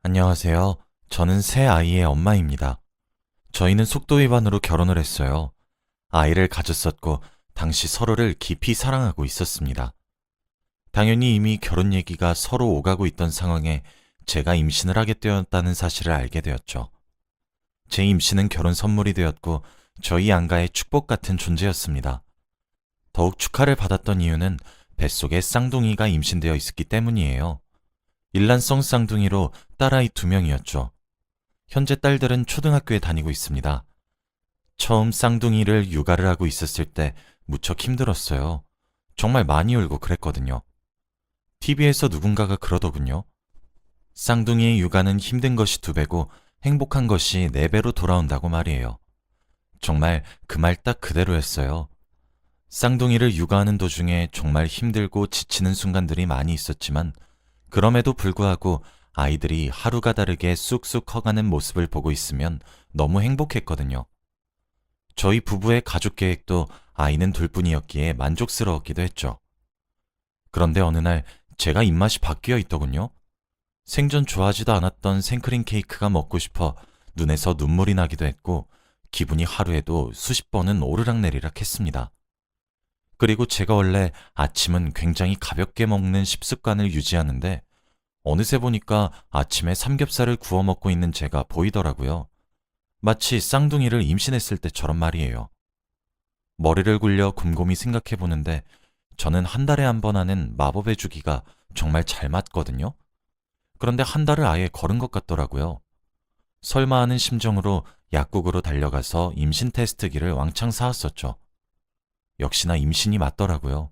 안녕하세요. 저는 새 아이의 엄마입니다. 저희는 속도 위반으로 결혼을 했어요. 아이를 가졌었고, 당시 서로를 깊이 사랑하고 있었습니다. 당연히 이미 결혼 얘기가 서로 오가고 있던 상황에 제가 임신을 하게 되었다는 사실을 알게 되었죠. 제 임신은 결혼 선물이 되었고, 저희 양가의 축복 같은 존재였습니다. 더욱 축하를 받았던 이유는 뱃속에 쌍둥이가 임신되어 있었기 때문이에요. 일란성 쌍둥이로 딸아이 2명이었죠. 현재 딸들은 초등학교에 다니고 있습니다. 처음 쌍둥이를 육아를 하고 있었을 때 무척 힘들었어요. 정말 많이 울고 그랬거든요. TV에서 누군가가 그러더군요. 쌍둥이의 육아는 힘든 것이 2배고 행복한 것이 4배로 돌아온다고 말이에요. 정말 그 말 딱 그대로였어요. 쌍둥이를 육아하는 도중에 정말 힘들고 지치는 순간들이 많이 있었지만 그럼에도 불구하고 아이들이 하루가 다르게 쑥쑥 커가는 모습을 보고 있으면 너무 행복했거든요. 저희 부부의 가족 계획도 아이는 둘뿐이었기에 만족스러웠기도 했죠. 그런데 어느 날 제가 입맛이 바뀌어 있더군요. 생전 좋아하지도 않았던 생크림 케이크가 먹고 싶어 눈에서 눈물이 나기도 했고 기분이 하루에도 수십 번은 오르락내리락 했습니다. 그리고 제가 원래 아침은 굉장히 가볍게 먹는 식습관을 유지하는데 어느새 보니까 아침에 삼겹살을 구워 먹고 있는 제가 보이더라고요. 마치 쌍둥이를 임신했을 때처럼 말이에요. 머리를 굴려 곰곰이 생각해 보는데 저는 한 달에 한 번 하는 마법의 주기가 정말 잘 맞거든요. 그런데 한 달을 아예 걸은 것 같더라고요. 설마 하는 심정으로 약국으로 달려가서 임신 테스트기를 왕창 사왔었죠. 역시나 임신이 맞더라고요.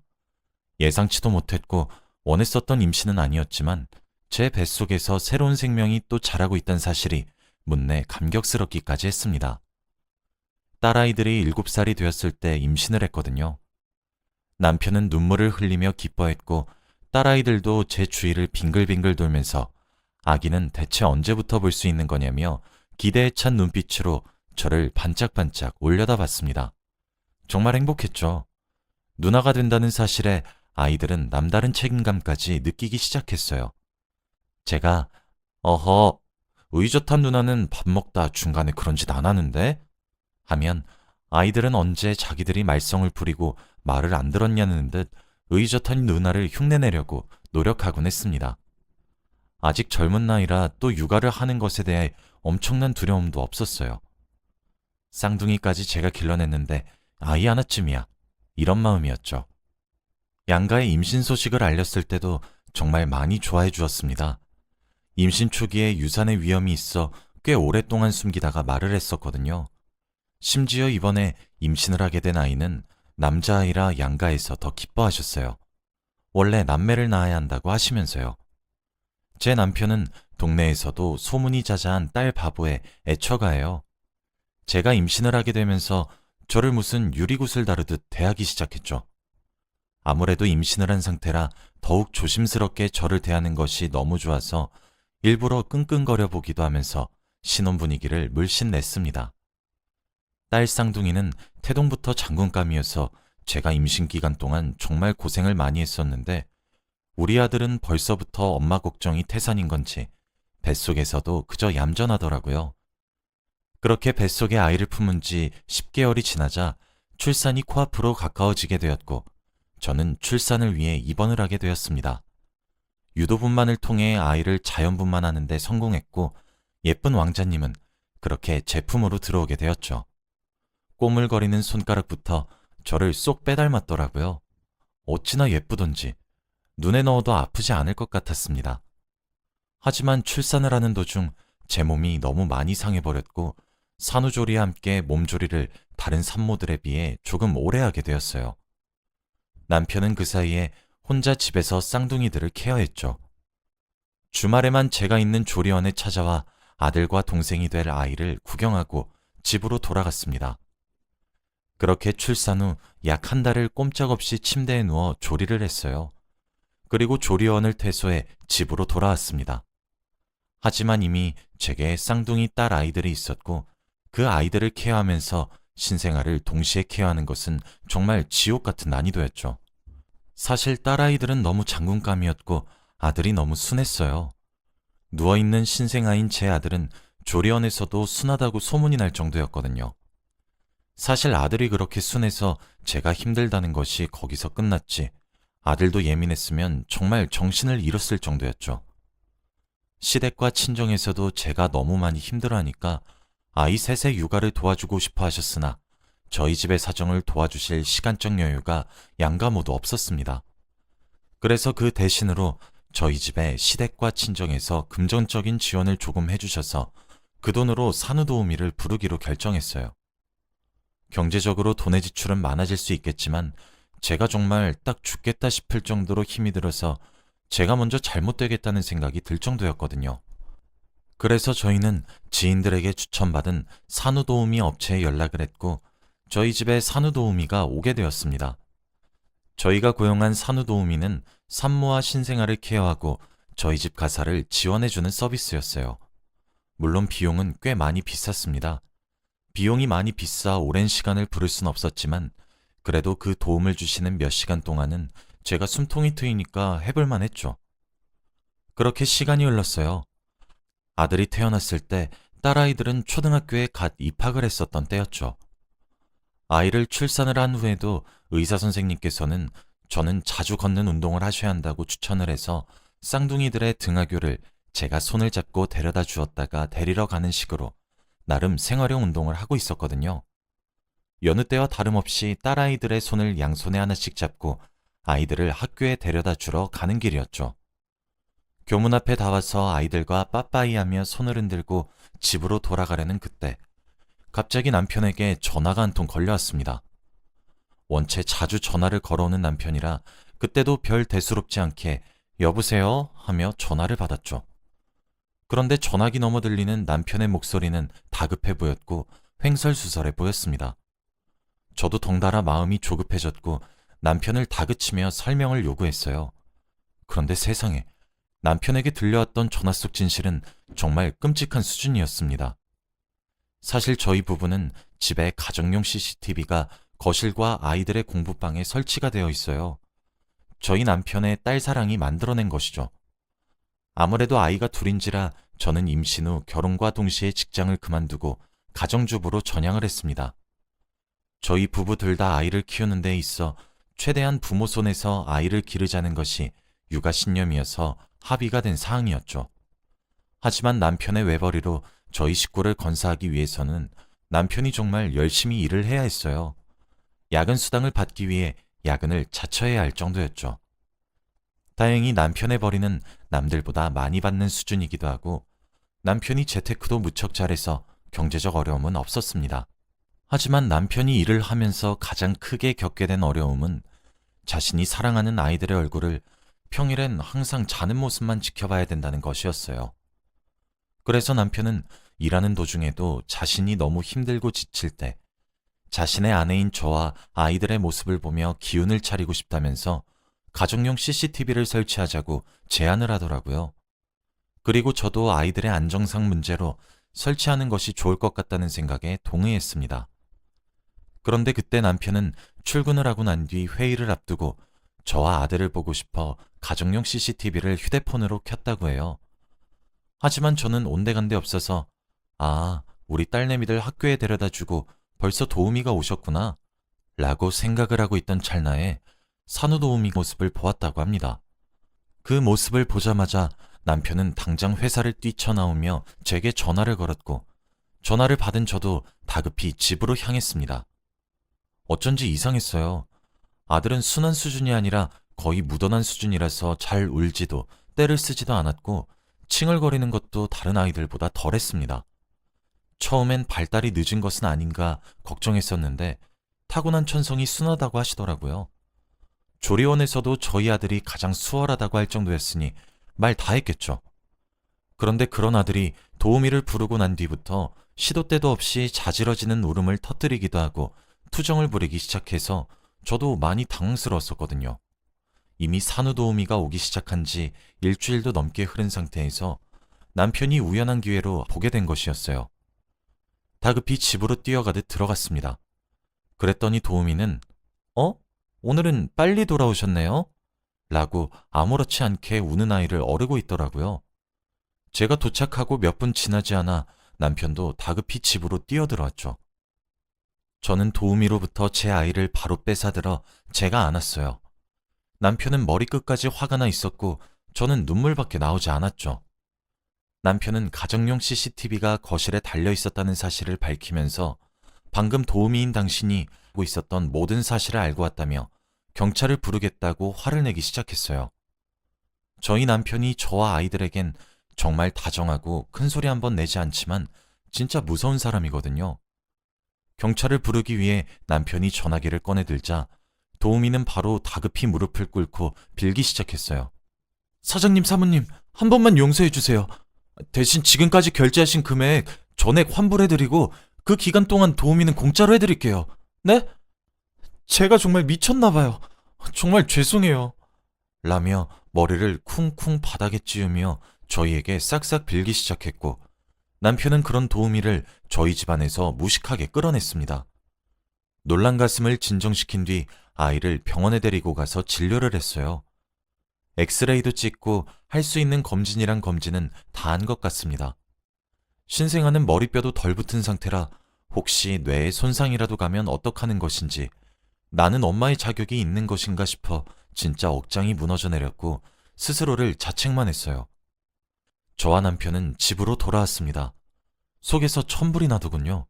예상치도 못했고 원했었던 임신은 아니었지만 제 뱃속에서 새로운 생명이 또 자라고 있다는 사실이 문내 감격스럽기까지 했습니다. 딸아이들이 7살이 되었을 때 임신을 했거든요. 남편은 눈물을 흘리며 기뻐했고 딸아이들도 제 주위를 빙글빙글 돌면서 아기는 대체 언제부터 볼 수 있는 거냐며 기대에 찬 눈빛으로 저를 반짝반짝 올려다봤습니다. 정말 행복했죠. 누나가 된다는 사실에 아이들은 남다른 책임감까지 느끼기 시작했어요. 제가 어허, 의젓한 누나는 밥 먹다 중간에 그런 짓 안 하는데? 하면 아이들은 언제 자기들이 말썽을 부리고 말을 안 들었냐는 듯 의젓한 누나를 흉내내려고 노력하곤 했습니다. 아직 젊은 나이라 또 육아를 하는 것에 대해 엄청난 두려움도 없었어요. 쌍둥이까지 제가 길러냈는데 아이 하나쯤이야. 이런 마음이었죠. 양가의 임신 소식을 알렸을 때도 정말 많이 좋아해 주었습니다. 임신 초기에 유산의 위험이 있어 꽤 오랫동안 숨기다가 말을 했었거든요. 심지어 이번에 임신을 하게 된 아이는 남자아이라 양가에서 더 기뻐하셨어요. 원래 남매를 낳아야 한다고 하시면서요. 제 남편은 동네에서도 소문이 자자한 딸 바보의 애처가예요. 제가 임신을 하게 되면서 저를 무슨 유리구슬 다루듯 대하기 시작했죠. 아무래도 임신을 한 상태라 더욱 조심스럽게 저를 대하는 것이 너무 좋아서 일부러 끙끙거려 보기도 하면서 신혼 분위기를 물씬 냈습니다. 딸 쌍둥이는 태동부터 장군감이어서 제가 임신 기간 동안 정말 고생을 많이 했었는데 우리 아들은 벌써부터 엄마 걱정이 태산인 건지 뱃속에서도 그저 얌전하더라고요. 그렇게 뱃속에 아이를 품은 지 10개월이 지나자 출산이 코앞으로 가까워지게 되었고 저는 출산을 위해 입원을 하게 되었습니다. 유도분만을 통해 아이를 자연분만하는 데 성공했고 예쁜 왕자님은 그렇게 제품으로 들어오게 되었죠. 꼬물거리는 손가락부터 저를 쏙 빼닮았더라고요. 어찌나 예쁘던지 눈에 넣어도 아프지 않을 것 같았습니다. 하지만 출산을 하는 도중 제 몸이 너무 많이 상해버렸고 산후조리와 함께 몸조리를 다른 산모들에 비해 조금 오래 하게 되었어요. 남편은 그 사이에 혼자 집에서 쌍둥이들을 케어했죠. 주말에만 제가 있는 조리원에 찾아와 아들과 동생이 될 아이를 구경하고 집으로 돌아갔습니다. 그렇게 출산 후 약 한 달을 꼼짝없이 침대에 누워 조리를 했어요. 그리고 조리원을 퇴소해 집으로 돌아왔습니다. 하지만 이미 제게 쌍둥이 딸 아이들이 있었고 그 아이들을 케어하면서 신생아를 동시에 케어하는 것은 정말 지옥 같은 난이도였죠. 사실 딸아이들은 너무 장군감이었고 아들이 너무 순했어요. 누워있는 신생아인 제 아들은 조리원에서도 순하다고 소문이 날 정도였거든요. 사실 아들이 그렇게 순해서 제가 힘들다는 것이 거기서 끝났지, 아들도 예민했으면 정말 정신을 잃었을 정도였죠. 시댁과 친정에서도 제가 너무 많이 힘들어하니까 아이 셋의 육아를 도와주고 싶어 하셨으나 저희 집의 사정을 도와주실 시간적 여유가 양가 모두 없었습니다. 그래서 그 대신으로 저희 집에 시댁과 친정에서 금전적인 지원을 조금 해주셔서 그 돈으로 산후도우미를 부르기로 결정했어요. 경제적으로 돈의 지출은 많아질 수 있겠지만 제가 정말 딱 죽겠다 싶을 정도로 힘이 들어서 제가 먼저 잘못되겠다는 생각이 들 정도였거든요. 그래서 저희는 지인들에게 추천받은 산후도우미 업체에 연락을 했고 저희 집에 산후도우미가 오게 되었습니다. 저희가 고용한 산후도우미는 산모와 신생아를 케어하고 저희 집 가사를 지원해주는 서비스였어요. 물론 비용은 꽤 많이 비쌌습니다. 비용이 많이 비싸 오랜 시간을 부를 순 없었지만 그래도 그 도움을 주시는 몇 시간 동안은 제가 숨통이 트이니까 해볼만 했죠. 그렇게 시간이 흘렀어요. 아들이 태어났을 때 딸아이들은 초등학교에 갓 입학을 했었던 때였죠. 아이를 출산을 한 후에도 의사 선생님께서는 저는 자주 걷는 운동을 하셔야 한다고 추천을 해서 쌍둥이들의 등하교를 제가 손을 잡고 데려다 주었다가 데리러 가는 식으로 나름 생활용 운동을 하고 있었거든요. 여느 때와 다름없이 딸아이들의 손을 양손에 하나씩 잡고 아이들을 학교에 데려다 주러 가는 길이었죠. 교문 앞에 다 와서 아이들과 빠빠이하며 손을 흔들고 집으로 돌아가려는 그때 갑자기 남편에게 전화가 한 통 걸려왔습니다. 원체 자주 전화를 걸어오는 남편이라 그때도 별 대수롭지 않게 여보세요 하며 전화를 받았죠. 그런데 전화기 너머 들리는 남편의 목소리는 다급해 보였고 횡설수설해 보였습니다. 저도 덩달아 마음이 조급해졌고 남편을 다그치며 설명을 요구했어요. 그런데 세상에, 남편에게 들려왔던 전화 속 진실은 정말 끔찍한 수준이었습니다. 사실 저희 부부는 집에 가정용 CCTV가 거실과 아이들의 공부방에 설치가 되어 있어요. 저희 남편의 딸 사랑이 만들어낸 것이죠. 아무래도 아이가 둘인지라 저는 임신 후 결혼과 동시에 직장을 그만두고 가정주부로 전향을 했습니다. 저희 부부 둘 다 아이를 키우는 데 있어 최대한 부모 손에서 아이를 기르자는 것이 육아 신념이어서 합의가 된 사항이었죠. 하지만 남편의 외벌이로 저희 식구를 건사하기 위해서는 남편이 정말 열심히 일을 해야 했어요. 야근 수당을 받기 위해 야근을 자처해야 할 정도였죠. 다행히 남편의 벌이는 남들보다 많이 받는 수준이기도 하고 남편이 재테크도 무척 잘해서 경제적 어려움은 없었습니다. 하지만 남편이 일을 하면서 가장 크게 겪게 된 어려움은 자신이 사랑하는 아이들의 얼굴을 평일엔 항상 자는 모습만 지켜봐야 된다는 것이었어요. 그래서 남편은 일하는 도중에도 자신이 너무 힘들고 지칠 때 자신의 아내인 저와 아이들의 모습을 보며 기운을 차리고 싶다면서 가정용 CCTV를 설치하자고 제안을 하더라고요. 그리고 저도 아이들의 안정상 문제로 설치하는 것이 좋을 것 같다는 생각에 동의했습니다. 그런데 그때 남편은 출근을 하고 난 뒤 회의를 앞두고 저와 아들을 보고 싶어 가정용 CCTV를 휴대폰으로 켰다고 해요. 하지만 저는 온데간데 없어서 우리 딸내미들 학교에 데려다 주고 벌써 도우미가 오셨구나 라고 생각을 하고 있던 찰나에 산후도우미 모습을 보았다고 합니다. 그 모습을 보자마자 남편은 당장 회사를 뛰쳐나오며 제게 전화를 걸었고 전화를 받은 저도 다급히 집으로 향했습니다. 어쩐지 이상했어요. 아들은 순한 수준이 아니라 거의 묻어난 수준이라서 잘 울지도 떼를 쓰지도 않았고 칭얼거리는 것도 다른 아이들보다 덜했습니다. 처음엔 발달이 늦은 것은 아닌가 걱정했었는데 타고난 천성이 순하다고 하시더라고요. 조리원에서도 저희 아들이 가장 수월하다고 할 정도였으니 말 다 했겠죠. 그런데 그런 아들이 도우미를 부르고 난 뒤부터 시도 때도 없이 자지러지는 울음을 터뜨리기도 하고 투정을 부리기 시작해서 저도 많이 당황스러웠었거든요. 이미 산후도우미가 오기 시작한 지 일주일도 넘게 흐른 상태에서 남편이 우연한 기회로 보게 된 것이었어요. 다급히 집으로 뛰어가듯 들어갔습니다. 그랬더니 도우미는 오늘은 빨리 돌아오셨네요? 라고 아무렇지 않게 우는 아이를 어르고 있더라고요. 제가 도착하고 몇 분 지나지 않아 남편도 다급히 집으로 뛰어들어왔죠. 저는 도우미로부터 제 아이를 바로 뺏어들어 제가 안았어요. 남편은 머리끝까지 화가 나 있었고 저는 눈물밖에 나오지 않았죠. 남편은 가정용 CCTV가 거실에 달려 있었다는 사실을 밝히면서 방금 도우미인 당신이 하고 있었던 모든 사실을 알고 왔다며 경찰을 부르겠다고 화를 내기 시작했어요. 저희 남편이 저와 아이들에겐 정말 다정하고 큰 소리 한번 내지 않지만 진짜 무서운 사람이거든요. 경찰을 부르기 위해 남편이 전화기를 꺼내들자 도우미는 바로 다급히 무릎을 꿇고 빌기 시작했어요. 사장님, 사모님, 한 번만 용서해 주세요. 대신 지금까지 결제하신 금액 전액 환불해드리고 그 기간 동안 도우미는 공짜로 해드릴게요. 네? 제가 정말 미쳤나 봐요. 정말 죄송해요. 라며 머리를 쿵쿵 바닥에 찌우며 저희에게 싹싹 빌기 시작했고 남편은 그런 도우미를 저희 집안에서 무식하게 끌어냈습니다. 놀란 가슴을 진정시킨 뒤 아이를 병원에 데리고 가서 진료를 했어요. 엑스레이도 찍고 할 수 있는 검진이란 검진은 다 한 것 같습니다. 신생아는 머리뼈도 덜 붙은 상태라 혹시 뇌에 손상이라도 가면 어떡하는 것인지 나는 엄마의 자격이 있는 것인가 싶어 진짜 억장이 무너져 내렸고 스스로를 자책만 했어요. 저와 남편은 집으로 돌아왔습니다. 속에서 천불이 나더군요.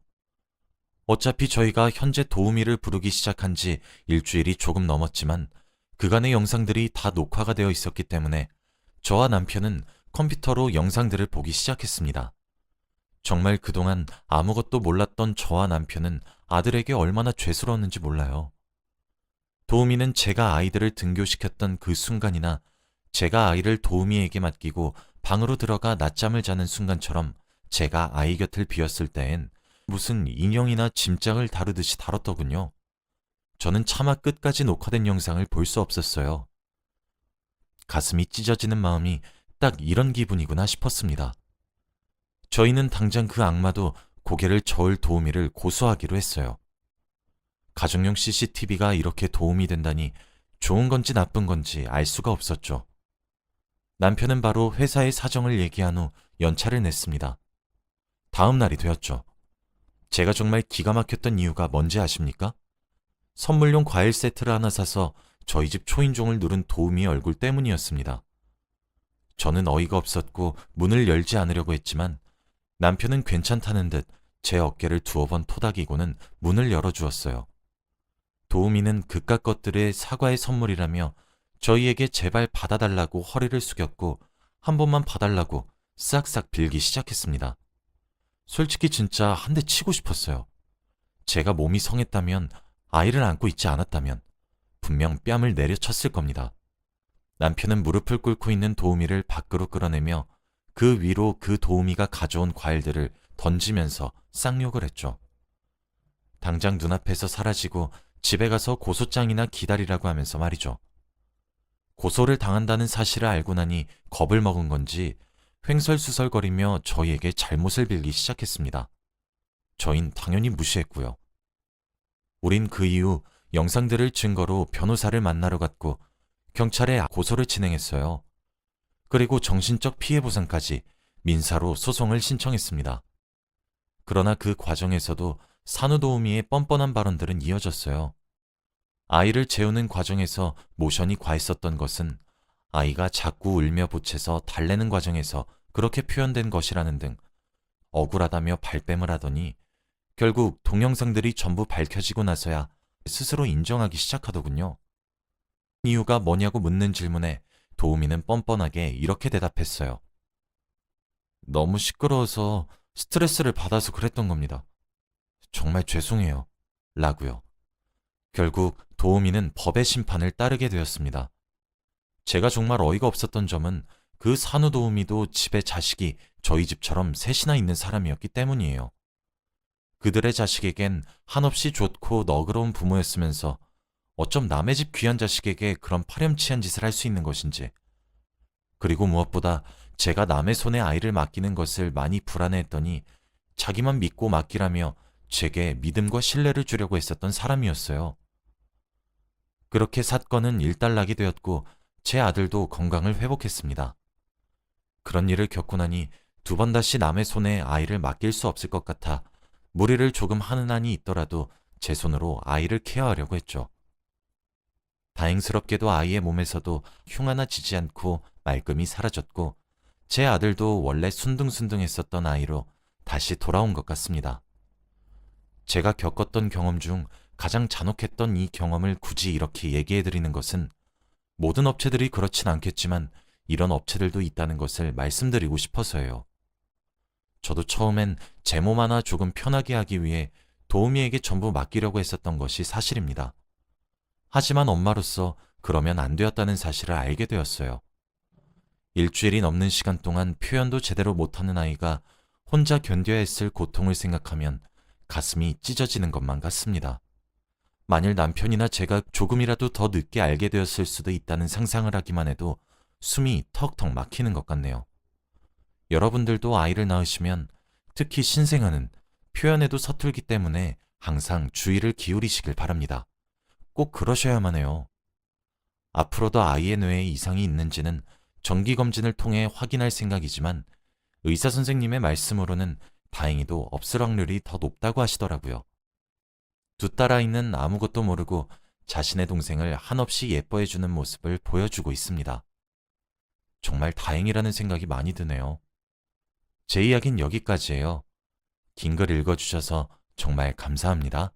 어차피 저희가 현재 도우미를 부르기 시작한 지 일주일이 조금 넘었지만 그간의 영상들이 다 녹화가 되어 있었기 때문에 저와 남편은 컴퓨터로 영상들을 보기 시작했습니다. 정말 그동안 아무것도 몰랐던 저와 남편은 아들에게 얼마나 죄스러웠는지 몰라요. 도우미는 제가 아이들을 등교시켰던 그 순간이나 제가 아이를 도우미에게 맡기고 방으로 들어가 낮잠을 자는 순간처럼 제가 아이 곁을 비웠을 때엔 무슨 인형이나 짐짝을 다루듯이 다뤘더군요. 저는 차마 끝까지 녹화된 영상을 볼 수 없었어요. 가슴이 찢어지는 마음이 딱 이런 기분이구나 싶었습니다. 저희는 당장 그 악마도 고개를 저을 도우미를 고소하기로 했어요. 가정용 CCTV가 이렇게 도움이 된다니 좋은 건지 나쁜 건지 알 수가 없었죠. 남편은 바로 회사의 사정을 얘기한 후 연차를 냈습니다. 다음 날이 되었죠. 제가 정말 기가 막혔던 이유가 뭔지 아십니까? 선물용 과일 세트를 하나 사서 저희 집 초인종을 누른 도우미 얼굴 때문이었습니다. 저는 어이가 없었고 문을 열지 않으려고 했지만 남편은 괜찮다는 듯 제 어깨를 두어 번 토닥이고는 문을 열어주었어요. 도우미는 그깟 것들의 사과의 선물이라며 저희에게 제발 받아달라고 허리를 숙였고 한 번만 봐달라고 싹싹 빌기 시작했습니다. 솔직히 진짜 한 대 치고 싶었어요. 제가 몸이 성했다면 아이를 안고 있지 않았다면 분명 뺨을 내려쳤을 겁니다. 남편은 무릎을 꿇고 있는 도우미를 밖으로 끌어내며 그 위로 그 도우미가 가져온 과일들을 던지면서 쌍욕을 했죠. 당장 눈앞에서 사라지고 집에 가서 고소장이나 기다리라고 하면서 말이죠. 고소를 당한다는 사실을 알고 나니 겁을 먹은 건지 횡설수설거리며 저희에게 잘못을 빌기 시작했습니다. 저흰 당연히 무시했고요. 우린 그 이후 영상들을 증거로 변호사를 만나러 갔고 경찰에 고소를 진행했어요. 그리고 정신적 피해 보상까지 민사로 소송을 신청했습니다. 그러나 그 과정에서도 산후도우미의 뻔뻔한 발언들은 이어졌어요. 아이를 재우는 과정에서 모션이 과했었던 것은 아이가 자꾸 울며 보채서 달래는 과정에서 그렇게 표현된 것이라는 등 억울하다며 발뺌을 하더니 결국 동영상들이 전부 밝혀지고 나서야 스스로 인정하기 시작하더군요. 이유가 뭐냐고 묻는 질문에 도우미는 뻔뻔하게 이렇게 대답했어요. 너무 시끄러워서 스트레스를 받아서 그랬던 겁니다. 정말 죄송해요. 라고요. 결국 도우미는 법의 심판을 따르게 되었습니다. 제가 정말 어이가 없었던 점은 그 산후도우미도 집에 자식이 저희 집처럼 셋이나 있는 사람이었기 때문이에요. 그들의 자식에겐 한없이 좋고 너그러운 부모였으면서 어쩜 남의 집 귀한 자식에게 그런 파렴치한 짓을 할 수 있는 것인지, 그리고 무엇보다 제가 남의 손에 아이를 맡기는 것을 많이 불안해했더니 자기만 믿고 맡기라며 제게 믿음과 신뢰를 주려고 했었던 사람이었어요. 그렇게 사건은 일단락이 되었고 제 아들도 건강을 회복했습니다. 그런 일을 겪고 나니 두 번 다시 남의 손에 아이를 맡길 수 없을 것 같아 무리를 조금 하는 한이 있더라도 제 손으로 아이를 케어하려고 했죠. 다행스럽게도 아이의 몸에서도 흉 하나 지지 않고 말끔히 사라졌고 제 아들도 원래 순둥순둥했었던 아이로 다시 돌아온 것 같습니다. 제가 겪었던 경험 중 가장 잔혹했던 이 경험을 굳이 이렇게 얘기해드리는 것은 모든 업체들이 그렇진 않겠지만 이런 업체들도 있다는 것을 말씀드리고 싶어서예요. 저도 처음엔 제 몸 하나 조금 편하게 하기 위해 도우미에게 전부 맡기려고 했었던 것이 사실입니다. 하지만 엄마로서 그러면 안 되었다는 사실을 알게 되었어요. 일주일이 넘는 시간 동안 표현도 제대로 못하는 아이가 혼자 견뎌야 했을 고통을 생각하면 가슴이 찢어지는 것만 같습니다. 만일 남편이나 제가 조금이라도 더 늦게 알게 되었을 수도 있다는 상상을 하기만 해도 숨이 턱턱 막히는 것 같네요. 여러분들도 아이를 낳으시면 특히 신생아는 표현에도 서툴기 때문에 항상 주의를 기울이시길 바랍니다. 꼭 그러셔야만 해요. 앞으로도 아이의 뇌에 이상이 있는지는 정기검진을 통해 확인할 생각이지만 의사 선생님의 말씀으로는 다행히도 없을 확률이 더 높다고 하시더라고요. 두 딸아이는 아무것도 모르고 자신의 동생을 한없이 예뻐해주는 모습을 보여주고 있습니다. 정말 다행이라는 생각이 많이 드네요. 제 이야기는 여기까지예요. 긴 글 읽어주셔서 정말 감사합니다.